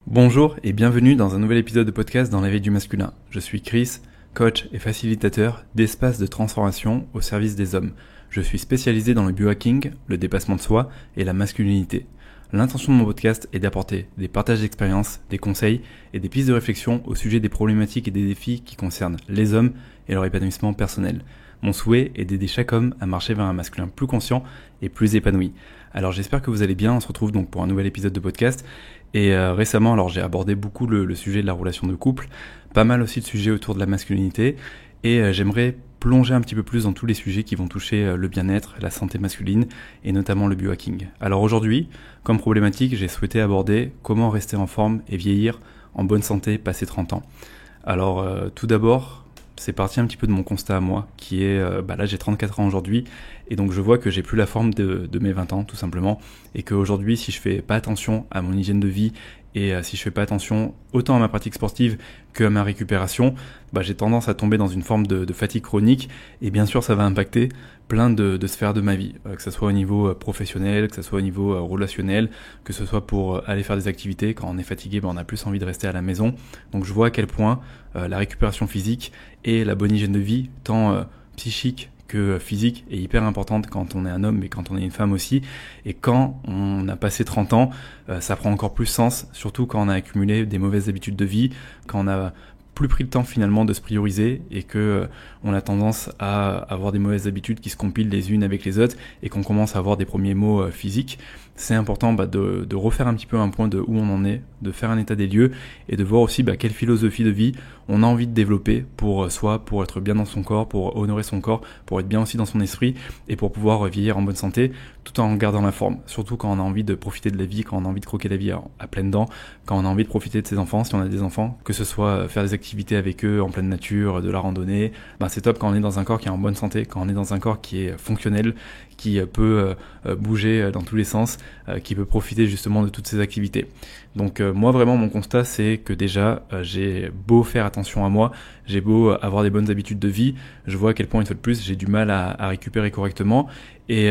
Bonjour et bienvenue dans un nouvel épisode de podcast dans l'éveil du masculin. Je suis Chris, coach et facilitateur d'espaces de transformation au service des hommes. Je suis spécialisé dans le biohacking, le dépassement de soi et la masculinité. L'intention de mon podcast est d'apporter des partages d'expériences, des conseils et des pistes de réflexion au sujet des problématiques et des défis qui concernent les hommes et leur épanouissement personnel. Mon souhait est d'aider chaque homme à marcher vers un masculin plus conscient et plus épanoui. Alors j'espère que vous allez bien, on se retrouve donc pour un nouvel épisode de podcast. Et récemment, alors j'ai abordé beaucoup le sujet de la relation de couple, pas mal aussi de sujets autour de la masculinité, et j'aimerais plonger un petit peu plus dans tous les sujets qui vont toucher le bien-être, la santé masculine, et notamment le biohacking. Alors aujourd'hui, comme problématique, j'ai souhaité aborder comment rester en forme et vieillir en bonne santé passé 30 ans. Alors tout d'abord, c'est parti un petit peu de mon constat à moi, qui est, là j'ai 34 ans aujourd'hui, et donc je vois que j'ai plus la forme de mes 20 ans tout simplement, et qu'aujourd'hui si je fais pas attention à mon hygiène de vie, et si je fais pas attention autant à ma pratique sportive que à ma récupération, j'ai tendance à tomber dans une forme de fatigue chronique, et bien sûr ça va impacter plein de sphères de ma vie, que ce soit au niveau professionnel, que ce soit au niveau relationnel, que ce soit pour aller faire des activités. Quand on est fatigué, on a plus envie de rester à la maison. Donc je vois à quel point la récupération physique et la bonne hygiène de vie, tant psychique que physique, est hyper importante quand on est un homme, mais quand on est une femme aussi. Et quand on a passé 30 ans, ça prend encore plus sens, surtout quand on a accumulé des mauvaises habitudes de vie, quand on a plus pris le temps finalement de se prioriser et que on a tendance à avoir des mauvaises habitudes qui se compilent les unes avec les autres et qu'on commence à avoir des premiers maux physiques. C'est important de refaire un petit peu un point de où on en est, de faire un état des lieux et de voir aussi quelle philosophie de vie on a envie de développer pour soi, pour être bien dans son corps, pour honorer son corps, pour être bien aussi dans son esprit et pour pouvoir vieillir en bonne santé tout en gardant la forme. Surtout quand on a envie de profiter de la vie, quand on a envie de croquer la vie à pleines dents, quand on a envie de profiter de ses enfants, si on a des enfants, que ce soit faire des activités avec eux en pleine nature, de la randonnée, c'est top quand on est dans un corps qui est en bonne santé, quand on est dans un corps qui est fonctionnel, qui peut bouger dans tous les sens, qui peut profiter justement de toutes ces activités. Donc moi vraiment mon constat c'est que déjà j'ai beau faire attention à moi, j'ai beau avoir des bonnes habitudes de vie, je vois à quel point une fois de plus j'ai du mal à récupérer correctement et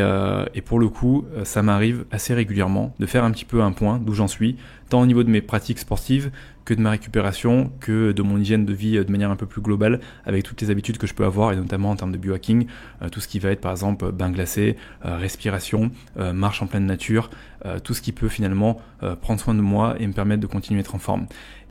pour le coup ça m'arrive assez régulièrement de faire un petit peu un point d'où j'en suis, tant au niveau de mes pratiques sportives que de ma récupération, que de mon hygiène de vie de manière un peu plus globale avec toutes les habitudes que je peux avoir et notamment en termes de biohacking, tout ce qui va être par exemple bain glacé, respiration, marche en pleine nature, tout ce qui peut finalement prendre soin de moi et me permettre de continuer à être en forme.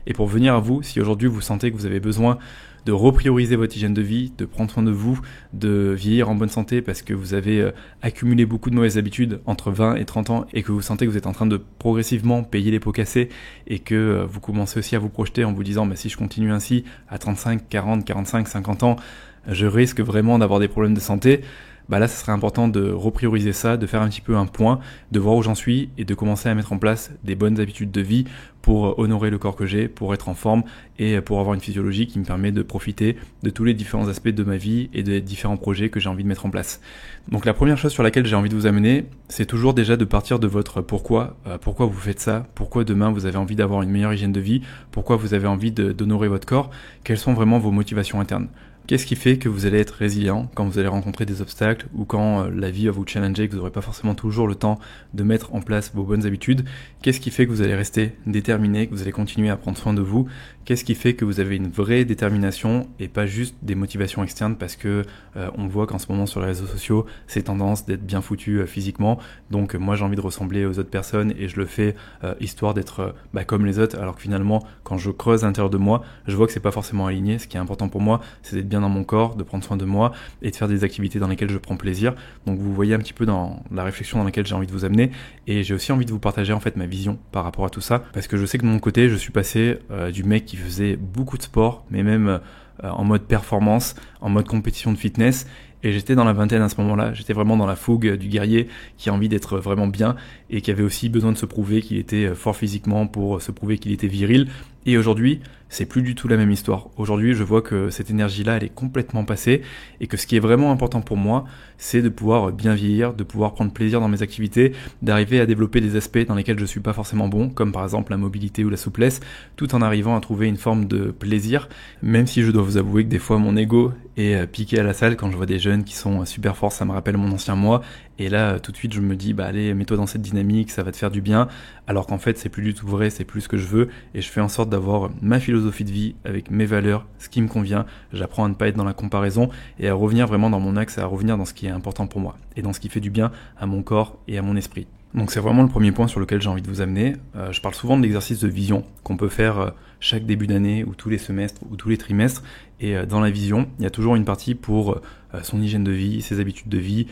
Et pour venir à vous, si aujourd'hui vous sentez que vous avez besoin de reprioriser votre hygiène de vie, de prendre soin de vous, de vieillir en bonne santé parce que vous avez accumulé beaucoup de mauvaises habitudes entre 20 et 30 ans et que vous sentez que vous êtes en train de progressivement payer les pots cassés et que vous commencez aussi à vous projeter en vous disant si je continue ainsi à 35, 40, 45, 50 ans, je risque vraiment d'avoir des problèmes de santé. Là, ça serait important de reprioriser ça, de faire un petit peu un point, de voir où j'en suis et de commencer à mettre en place des bonnes habitudes de vie pour honorer le corps que j'ai, pour être en forme et pour avoir une physiologie qui me permet de profiter de tous les différents aspects de ma vie et des différents projets que j'ai envie de mettre en place. Donc la première chose sur laquelle j'ai envie de vous amener, c'est toujours déjà de partir de votre pourquoi vous faites ça, pourquoi demain vous avez envie d'avoir une meilleure hygiène de vie, pourquoi vous avez envie d'honorer votre corps, quelles sont vraiment vos motivations internes. Qu'est-ce qui fait que vous allez être résilient quand vous allez rencontrer des obstacles ou quand la vie va vous challenger et que vous n'aurez pas forcément toujours le temps de mettre en place vos bonnes habitudes? Qu'est-ce qui fait que vous allez rester déterminé, que vous allez continuer à prendre soin de vous? Qu'est-ce qui fait que vous avez une vraie détermination et pas juste des motivations externes parce que on voit qu'en ce moment sur les réseaux sociaux, c'est tendance d'être bien foutu physiquement. Donc moi j'ai envie de ressembler aux autres personnes et je le fais histoire d'être comme les autres, alors que finalement quand je creuse à l'intérieur de moi, je vois que c'est pas forcément aligné. Ce qui est important pour moi, c'est d'être bien dans mon corps, de prendre soin de moi et de faire des activités dans lesquelles je prends plaisir. Donc vous voyez un petit peu dans la réflexion dans laquelle j'ai envie de vous amener et j'ai aussi envie de vous partager en fait ma vision par rapport à tout ça parce que je sais que de mon côté je suis passé du mec qui faisait beaucoup de sport mais même en mode performance, en mode compétition de fitness et j'étais dans la vingtaine à ce moment-là, j'étais vraiment dans la fougue du guerrier qui a envie d'être vraiment bien et qui avait aussi besoin de se prouver qu'il était fort physiquement pour se prouver qu'il était viril. Et aujourd'hui, c'est plus du tout la même histoire. Aujourd'hui, je vois que cette énergie-là, elle est complètement passée et que ce qui est vraiment important pour moi, c'est de pouvoir bien vieillir, de pouvoir prendre plaisir dans mes activités, d'arriver à développer des aspects dans lesquels je suis pas forcément bon, comme par exemple la mobilité ou la souplesse, tout en arrivant à trouver une forme de plaisir, même si je dois vous avouer que des fois mon ego est piqué à la salle quand je vois des jeunes qui sont super forts, ça me rappelle mon ancien moi, et là tout de suite je me dis allez, mets-toi dans cette dynamique, ça va te faire du bien, alors qu'en fait c'est plus du tout vrai, c'est plus ce que je veux, et je fais en sorte d'avoir ma philosophie de vie avec mes valeurs, ce qui me convient. J'apprends à ne pas être dans la comparaison et à revenir vraiment dans mon axe, à revenir dans ce qui est important pour moi et dans ce qui fait du bien à mon corps et à mon esprit. Donc c'est vraiment le premier point sur lequel j'ai envie de vous amener. Je parle souvent de l'exercice de vision qu'on peut faire chaque début d'année ou tous les semestres ou tous les trimestres. Et dans la vision, il y a toujours une partie pour son hygiène de vie, ses habitudes de vie,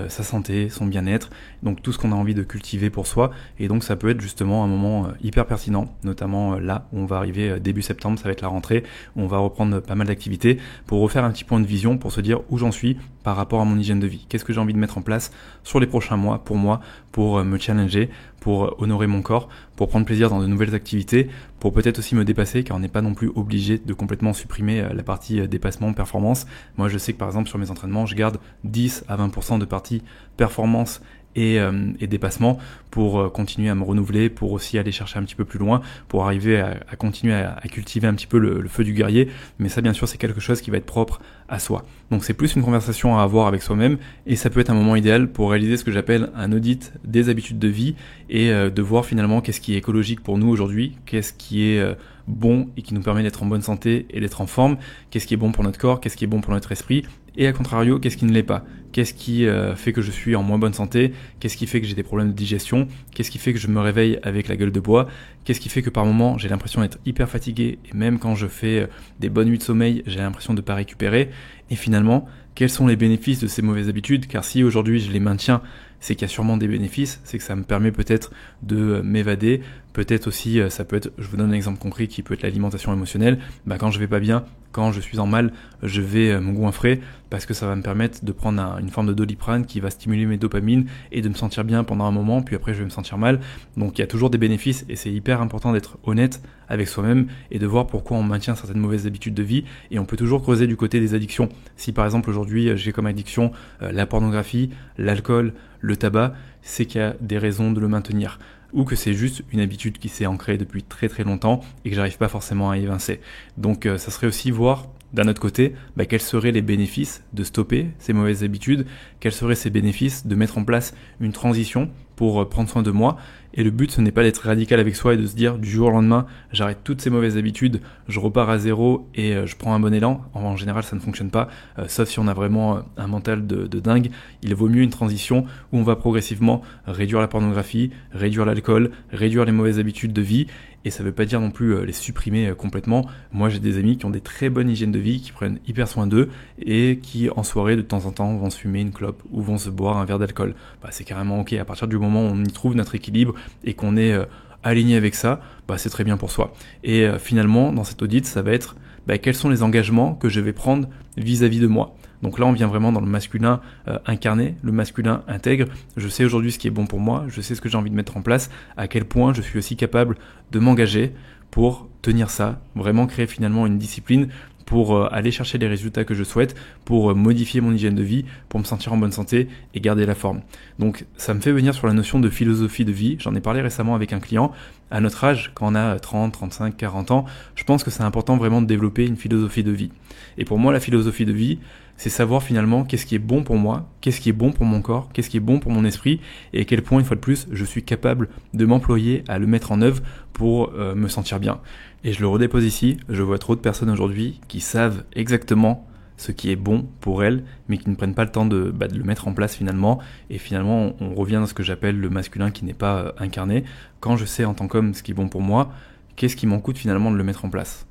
sa santé, son bien-être, donc tout ce qu'on a envie de cultiver pour soi. Et donc ça peut être justement un moment hyper pertinent, notamment là où on va arriver début septembre, ça va être la rentrée, où on va reprendre pas mal d'activités pour refaire un petit point de vision, pour se dire où j'en suis par rapport à mon hygiène de vie. Qu'est-ce que j'ai envie de mettre en place sur les prochains mois pour me challenger, pour honorer mon corps, pour prendre plaisir dans de nouvelles activités, pour peut-être aussi me dépasser, car on n'est pas non plus obligé de complètement supprimer la partie dépassement, performance. Moi je sais que par exemple sur mes entraînements, je garde 10 à 20% de partie performance et dépassement pour continuer à me renouveler, pour aussi aller chercher un petit peu plus loin, pour arriver à continuer à cultiver un petit peu le feu du guerrier. Mais ça bien sûr c'est quelque chose qui va être propre à soi. Donc c'est plus une conversation à avoir avec soi-même, et ça peut être un moment idéal pour réaliser ce que j'appelle un audit des habitudes de vie et de voir finalement qu'est-ce qui est écologique pour nous aujourd'hui, qu'est-ce qui est bon et qui nous permet d'être en bonne santé et d'être en forme, qu'est-ce qui est bon pour notre corps, qu'est-ce qui est bon pour notre esprit, et à contrario, qu'est-ce qui ne l'est pas, qu'est-ce qui fait que je suis en moins bonne santé, qu'est-ce qui fait que j'ai des problèmes de digestion, qu'est-ce qui fait que je me réveille avec la gueule de bois, qu'est-ce qui fait que par moment j'ai l'impression d'être hyper fatigué, et même quand je fais des bonnes nuits de sommeil, j'ai l'impression de ne pas récupérer, et finalement, quels sont les bénéfices de ces mauvaises habitudes, car si aujourd'hui je les maintiens, c'est qu'il y a sûrement des bénéfices, c'est que ça me permet peut-être de m'évader, peut-être aussi, ça peut être, je vous donne un exemple concret qui peut être l'alimentation émotionnelle, quand je vais pas bien, quand je suis en mal, je vais me goinfrer parce que ça va me permettre de prendre une forme de Doliprane qui va stimuler mes dopamines et de me sentir bien pendant un moment, puis après je vais me sentir mal. Donc il y a toujours des bénéfices et c'est hyper important d'être honnête avec soi-même et de voir pourquoi on maintient certaines mauvaises habitudes de vie, et on peut toujours creuser du côté des addictions. Si par exemple aujourd'hui j'ai comme addiction la pornographie, l'alcool, le tabac, c'est qu'il y a des raisons de le maintenir, ou que c'est juste une habitude qui s'est ancrée depuis très très longtemps et que j'arrive pas forcément à évincer. Donc ça serait aussi voir d'un autre côté quels seraient les bénéfices de stopper ces mauvaises habitudes, quels seraient ces bénéfices de mettre en place une transition pour prendre soin de moi. Et le but, ce n'est pas d'être radical avec soi et de se dire du jour au lendemain, j'arrête toutes ces mauvaises habitudes, je repars à zéro et je prends un bon élan. En général, ça ne fonctionne pas, sauf si on a vraiment un mental de dingue. Il vaut mieux une transition où on va progressivement réduire la pornographie, réduire l'alcool, réduire les mauvaises habitudes de vie. Et ça ne veut pas dire non plus les supprimer complètement. Moi, j'ai des amis qui ont des très bonnes hygiènes de vie, qui prennent hyper soin d'eux et qui, en soirée, de temps en temps, vont se fumer une clope ou vont se boire un verre d'alcool. C'est carrément ok. À partir du moment où on y trouve notre équilibre et qu'on est aligné avec ça, c'est très bien pour soi. Et finalement, dans cet audit, ça va être quels sont les engagements que je vais prendre vis-à-vis de moi. Donc là, on vient vraiment dans le masculin incarné, le masculin intègre. Je sais aujourd'hui ce qui est bon pour moi, je sais ce que j'ai envie de mettre en place, à quel point je suis aussi capable de m'engager pour tenir ça, vraiment créer finalement une discipline pour aller chercher les résultats que je souhaite, pour modifier mon hygiène de vie, pour me sentir en bonne santé et garder la forme. Donc ça me fait venir sur la notion de philosophie de vie. J'en ai parlé récemment avec un client. À notre âge, quand on a 30, 35, 40 ans, je pense que c'est important vraiment de développer une philosophie de vie. Et pour moi, la philosophie de vie, c'est savoir finalement qu'est-ce qui est bon pour moi, qu'est-ce qui est bon pour mon corps, qu'est-ce qui est bon pour mon esprit, et à quel point, une fois de plus, je suis capable de m'employer à le mettre en œuvre pour me sentir bien. Et je le redépose ici, je vois trop de personnes aujourd'hui qui savent exactement ce qui est bon pour elles, mais qui ne prennent pas le temps de le mettre en place finalement. Et finalement, on revient dans ce que j'appelle le masculin qui n'est pas incarné. Quand je sais en tant qu'homme ce qui est bon pour moi, qu'est-ce qui m'en coûte finalement de le mettre en place ?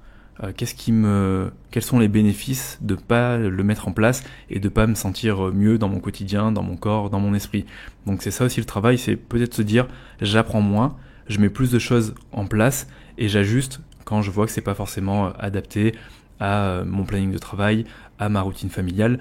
Quels sont les bénéfices de pas le mettre en place et de pas me sentir mieux dans mon quotidien, dans mon corps, dans mon esprit. Donc c'est ça aussi le travail, c'est peut-être se dire j'apprends moins, je mets plus de choses en place et j'ajuste quand je vois que c'est pas forcément adapté à mon planning de travail, à ma routine familiale.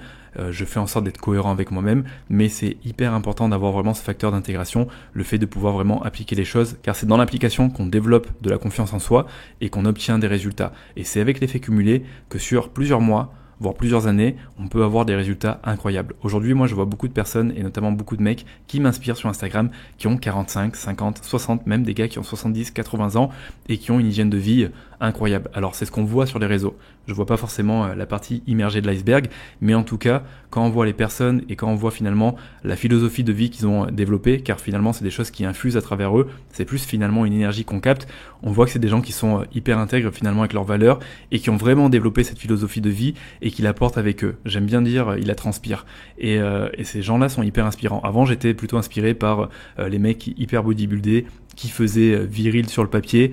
Je fais en sorte d'être cohérent avec moi-même, mais c'est hyper important d'avoir vraiment ce facteur d'intégration, le fait de pouvoir vraiment appliquer les choses, car c'est dans l'application qu'on développe de la confiance en soi et qu'on obtient des résultats. Et c'est avec l'effet cumulé que sur plusieurs mois, voire plusieurs années, on peut avoir des résultats incroyables. Aujourd'hui, moi, je vois beaucoup de personnes, et notamment beaucoup de mecs, qui m'inspirent sur Instagram, qui ont 45, 50, 60, même des gars qui ont 70, 80 ans, et qui ont une hygiène de vie incroyable. Alors c'est ce qu'on voit sur les réseaux. Je vois pas forcément la partie immergée de l'iceberg, mais en tout cas, quand on voit les personnes et quand on voit finalement la philosophie de vie qu'ils ont développée, car finalement c'est des choses qui infusent à travers eux, c'est plus finalement une énergie qu'on capte, on voit que c'est des gens qui sont hyper intègres finalement avec leurs valeurs et qui ont vraiment développé cette philosophie de vie et qui la portent avec eux. J'aime bien dire, ils la transpirent. Et ces gens-là sont hyper inspirants. Avant, j'étais plutôt inspiré par les mecs hyper bodybuildés, qui faisait viril sur le papier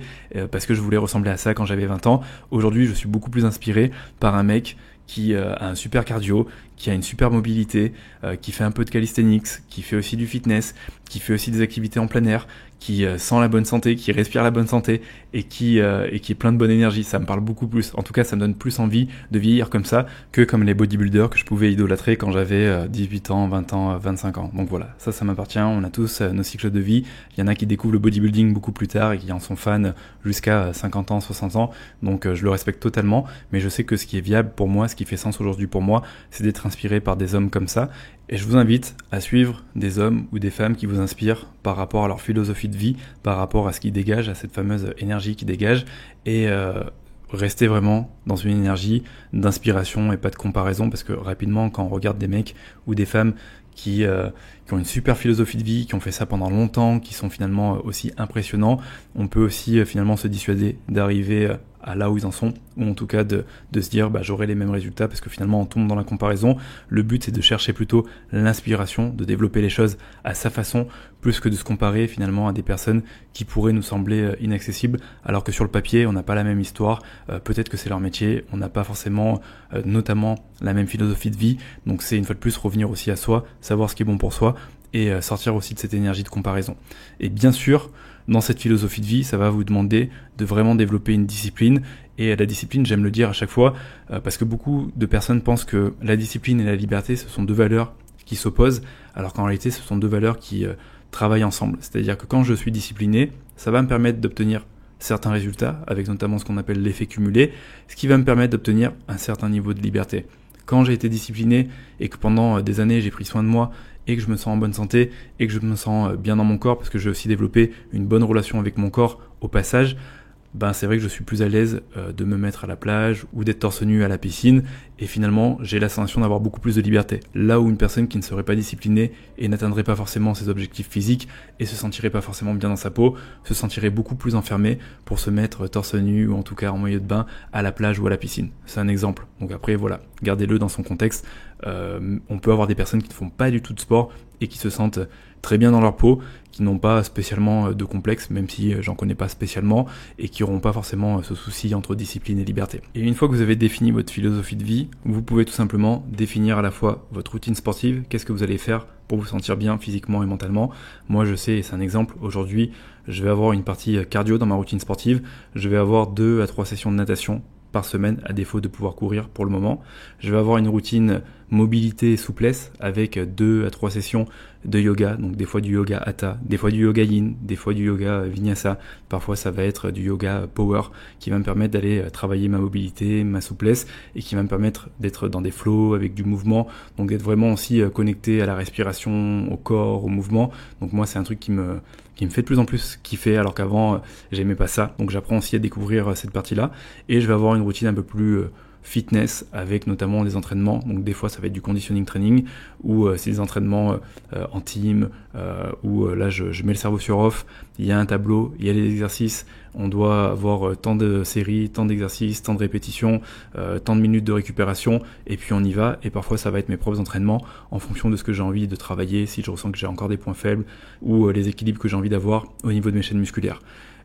parce que je voulais ressembler à ça quand j'avais 20 ans. Aujourd'hui, je suis beaucoup plus inspiré par un mec qui a un super cardio, qui a une super mobilité, qui fait un peu de calisthenics, qui fait aussi du fitness, qui fait aussi des activités en plein air, qui sent la bonne santé, qui respire la bonne santé et qui est plein de bonne énergie. Ça me parle beaucoup plus. En tout cas, ça me donne plus envie de vieillir comme ça que comme les bodybuilders que je pouvais idolâtrer quand j'avais 18 ans, 20 ans, 25 ans. Donc voilà, ça m'appartient. On a tous nos cycles de vie. Il y en a qui découvrent le bodybuilding beaucoup plus tard et qui en sont fans jusqu'à 50 ans, 60 ans. Donc je le respecte totalement, mais je sais que ce qui est viable pour moi, ce qui fait sens aujourd'hui pour moi, c'est d'être inspiré par des hommes comme ça. Et je vous invite à suivre des hommes ou des femmes qui vous inspirent par rapport à leur philosophie de vie, par rapport à ce qu'ils dégagent, à cette fameuse énergie qu'ils dégagent, et rester vraiment dans une énergie d'inspiration et pas de comparaison, parce que rapidement, quand on regarde des mecs ou des femmes qui ont une super philosophie de vie, qui ont fait ça pendant longtemps, qui sont finalement aussi impressionnants, on peut aussi finalement se dissuader d'arriver à là où ils en sont, ou en tout cas de se dire j'aurai les mêmes résultats, parce que finalement on tombe dans la comparaison. Le but c'est de chercher plutôt l'inspiration, de développer les choses à sa façon, plus que de se comparer finalement à des personnes qui pourraient nous sembler inaccessibles, alors que sur le papier on n'a pas la même histoire, peut-être que c'est leur métier, on n'a pas forcément notamment la même philosophie de vie, donc c'est une fois de plus revenir aussi à soi, savoir ce qui est bon pour soi, et sortir aussi de cette énergie de comparaison. Et bien sûr, dans cette philosophie de vie, ça va vous demander de vraiment développer une discipline. Et la discipline, j'aime le dire à chaque fois, parce que beaucoup de personnes pensent que la discipline et la liberté, ce sont deux valeurs qui s'opposent, alors qu'en réalité, ce sont deux valeurs qui travaillent ensemble. C'est-à-dire que quand je suis discipliné, ça va me permettre d'obtenir certains résultats, avec notamment ce qu'on appelle l'effet cumulé, ce qui va me permettre d'obtenir un certain niveau de liberté. Quand j'ai été discipliné et que pendant des années, j'ai pris soin de moi, et que je me sens en bonne santé et que je me sens bien dans mon corps, parce que j'ai aussi développé une bonne relation avec mon corps au passage, c'est vrai que je suis plus à l'aise de me mettre à la plage ou d'être torse nu à la piscine, et finalement j'ai la sensation d'avoir beaucoup plus de liberté. Là où une personne qui ne serait pas disciplinée et n'atteindrait pas forcément ses objectifs physiques et se sentirait pas forcément bien dans sa peau, se sentirait beaucoup plus enfermée pour se mettre torse nu ou en tout cas en maillot de bain à la plage ou à la piscine. C'est un exemple. Donc après voilà, gardez-le dans son contexte. On peut avoir des personnes qui ne font pas du tout de sport et qui se sentent très bien dans leur peau, qui n'ont pas spécialement de complexe, même si j'en connais pas spécialement, et qui n'auront pas forcément ce souci entre discipline et liberté. Et une fois que vous avez défini votre philosophie de vie, vous pouvez tout simplement définir à la fois votre routine sportive, qu'est-ce que vous allez faire pour vous sentir bien physiquement et mentalement. Moi je sais, et c'est un exemple, aujourd'hui je vais avoir une partie cardio dans ma routine sportive, je vais avoir 2 à 3 sessions de natation par semaine, à défaut de pouvoir courir pour le moment. Je vais avoir une routine mobilité et souplesse avec 2 à 3 sessions de yoga, donc des fois du yoga hatha, des fois du yoga yin, des fois du yoga vinyasa, parfois ça va être du yoga power qui va me permettre d'aller travailler ma mobilité, ma souplesse et qui va me permettre d'être dans des flows avec du mouvement, donc d'être vraiment aussi connecté à la respiration, au corps, au mouvement. Donc moi c'est un truc qui me fait de plus en plus kiffer, alors qu'avant j'aimais pas ça, donc j'apprends aussi à découvrir cette partie-là, et je vais avoir une routine un peu plus fitness avec notamment des entraînements, donc des fois ça va être du conditioning training ou c'est des entraînements en team où là je mets le cerveau sur off, il y a un tableau, il y a les exercices, on doit avoir tant de séries, tant d'exercices, tant de répétitions, tant de minutes de récupération, et puis on y va, et parfois ça va être mes propres entraînements en fonction de ce que j'ai envie de travailler, si je ressens que j'ai encore des points faibles ou les équilibres que j'ai envie d'avoir au niveau de mes chaînes musculaires.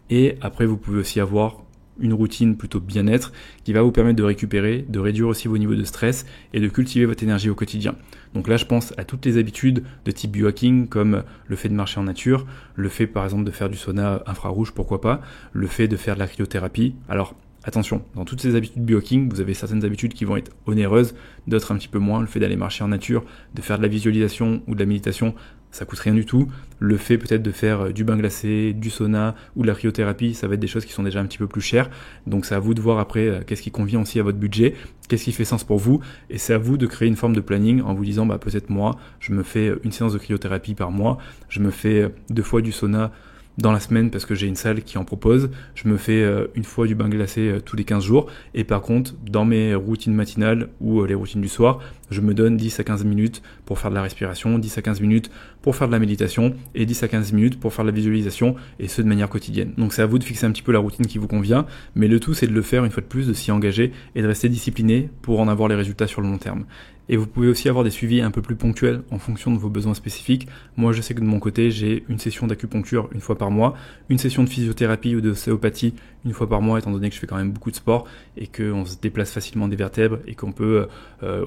Et après vous pouvez aussi avoir une routine plutôt bien-être qui va vous permettre de récupérer, de réduire aussi vos niveaux de stress et de cultiver votre énergie au quotidien. Donc là, je pense à toutes les habitudes de type biohacking comme le fait de marcher en nature, le fait par exemple de faire du sauna infrarouge, pourquoi pas, le fait de faire de la cryothérapie. Alors attention, dans toutes ces habitudes biohacking, vous avez certaines habitudes qui vont être onéreuses, d'autres un petit peu moins. Le fait d'aller marcher en nature, de faire de la visualisation ou de la méditation, ça coûte rien du tout. Le fait peut-être de faire du bain glacé, du sauna ou de la cryothérapie, ça va être des choses qui sont déjà un petit peu plus chères. Donc c'est à vous de voir après qu'est-ce qui convient aussi à votre budget, qu'est-ce qui fait sens pour vous. Et c'est à vous de créer une forme de planning en vous disant peut-être moi, je me fais une séance de cryothérapie par mois, je me fais 2 fois du sauna dans la semaine parce que j'ai une salle qui en propose. Je me fais une fois du bain glacé tous les 15 jours. Et par contre, dans mes routines matinales ou les routines du soir, je me donne 10 à 15 minutes pour faire de la respiration, 10 à 15 minutes pour faire de la méditation et 10 à 15 minutes pour faire de la visualisation, et ce de manière quotidienne. Donc c'est à vous de fixer un petit peu la routine qui vous convient, mais le tout c'est de le faire une fois de plus, de s'y engager et de rester discipliné pour en avoir les résultats sur le long terme. Et vous pouvez aussi avoir des suivis un peu plus ponctuels en fonction de vos besoins spécifiques. Moi, je sais que de mon côté, j'ai une session d'acupuncture une fois par mois, une session de physiothérapie ou d'ostéopathie une fois par mois, étant donné que je fais quand même beaucoup de sport et qu'on se déplace facilement des vertèbres et qu'on peut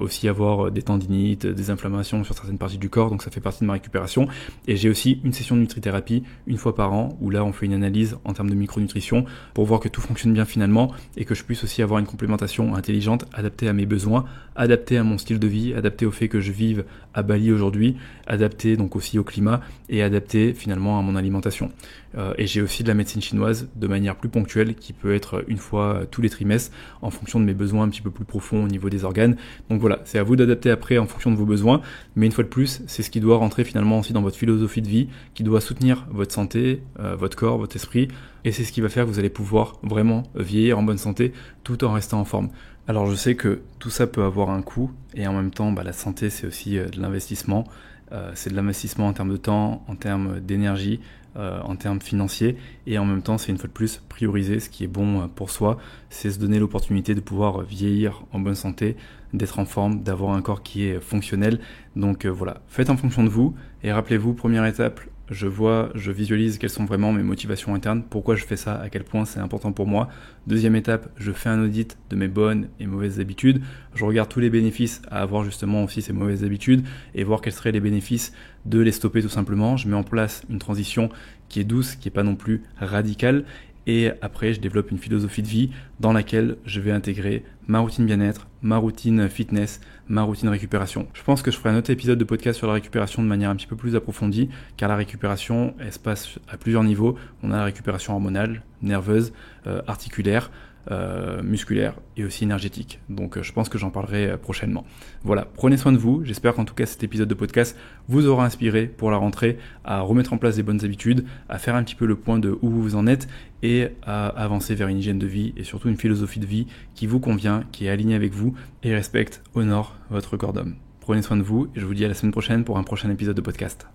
aussi avoir des tendinites, des inflammations sur certaines parties du corps, donc ça fait partie de ma récupération. Et j'ai aussi une session de nutrithérapie une fois par an, où là, on fait une analyse en termes de micronutrition pour voir que tout fonctionne bien finalement et que je puisse aussi avoir une complémentation intelligente, adaptée à mes besoins, adaptée à mon style de vie, adapté au fait que je vive à Bali aujourd'hui, adapté donc aussi au climat et adapté finalement à mon alimentation. Et j'ai aussi de la médecine chinoise de manière plus ponctuelle qui peut être une fois tous les trimestres en fonction de mes besoins un petit peu plus profonds au niveau des organes. Donc voilà, c'est à vous d'adapter après en fonction de vos besoins, mais une fois de plus, c'est ce qui doit rentrer finalement aussi dans votre philosophie de vie, qui doit soutenir votre santé, votre corps, votre esprit, et c'est ce qui va faire que vous allez pouvoir vraiment vieillir en bonne santé tout en restant en forme. Alors je sais que tout ça peut avoir un coût, et en même temps la santé c'est aussi de l'investissement, c'est de l'investissement en termes de temps, en termes d'énergie, en termes financiers, et en même temps c'est une fois de plus prioriser ce qui est bon pour soi, c'est se donner l'opportunité de pouvoir vieillir en bonne santé, d'être en forme, d'avoir un corps qui est fonctionnel. Donc voilà, faites en fonction de vous, et rappelez-vous, première étape, je visualise quelles sont vraiment mes motivations internes, pourquoi je fais ça, à quel point c'est important pour moi. Deuxième étape, je fais un audit de mes bonnes et mauvaises habitudes. Je regarde tous les bénéfices à avoir justement aussi ces mauvaises habitudes et voir quels seraient les bénéfices de les stopper tout simplement. Je mets en place une transition qui est douce, qui n'est pas non plus radicale. Et après, je développe une philosophie de vie dans laquelle je vais intégrer ma routine bien-être, ma routine fitness, ma routine récupération. Je pense que je ferai un autre épisode de podcast sur la récupération de manière un petit peu plus approfondie, car la récupération, elle se passe à plusieurs niveaux. On a la récupération hormonale, nerveuse, articulaire, musculaire et aussi énergétique. Donc je pense que j'en parlerai prochainement. Voilà, prenez soin de vous. J'espère qu'en tout cas cet épisode de podcast vous aura inspiré pour la rentrée à remettre en place des bonnes habitudes, à faire un petit peu le point de où vous en êtes et à avancer vers une hygiène de vie et surtout une philosophie de vie qui vous convient, qui est alignée avec vous et respecte, honore votre corps d'homme. Prenez soin de vous et je vous dis à la semaine prochaine pour un prochain épisode de podcast.